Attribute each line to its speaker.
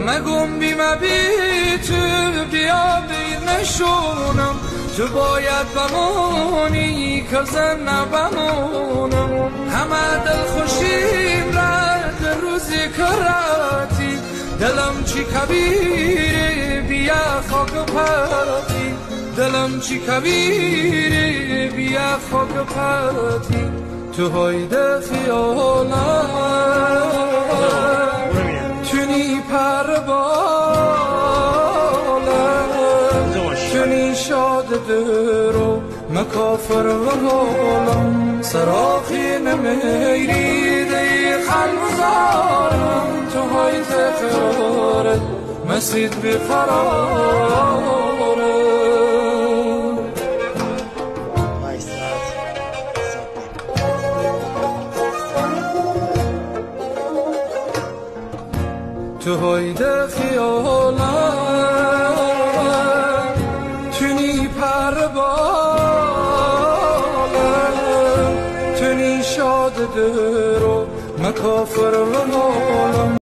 Speaker 1: مگم بی تو بیا بی نشونم تو باید بمونی که زن نبمونم همه دل خوشیم رد روزی کراتی دلم چی کبیره بیا خاک پاتی دلم چی کبیره بیا خاک پاتی تو هایده خیالم تونی پر بالم تونی شاد درو مکافر و حالم سراخی نمیری دی خلوزارم تو هایده خیالت مسید بقرارم تو هایده خیالم تونی پر بالم تونی شاد درو مکافر و حالم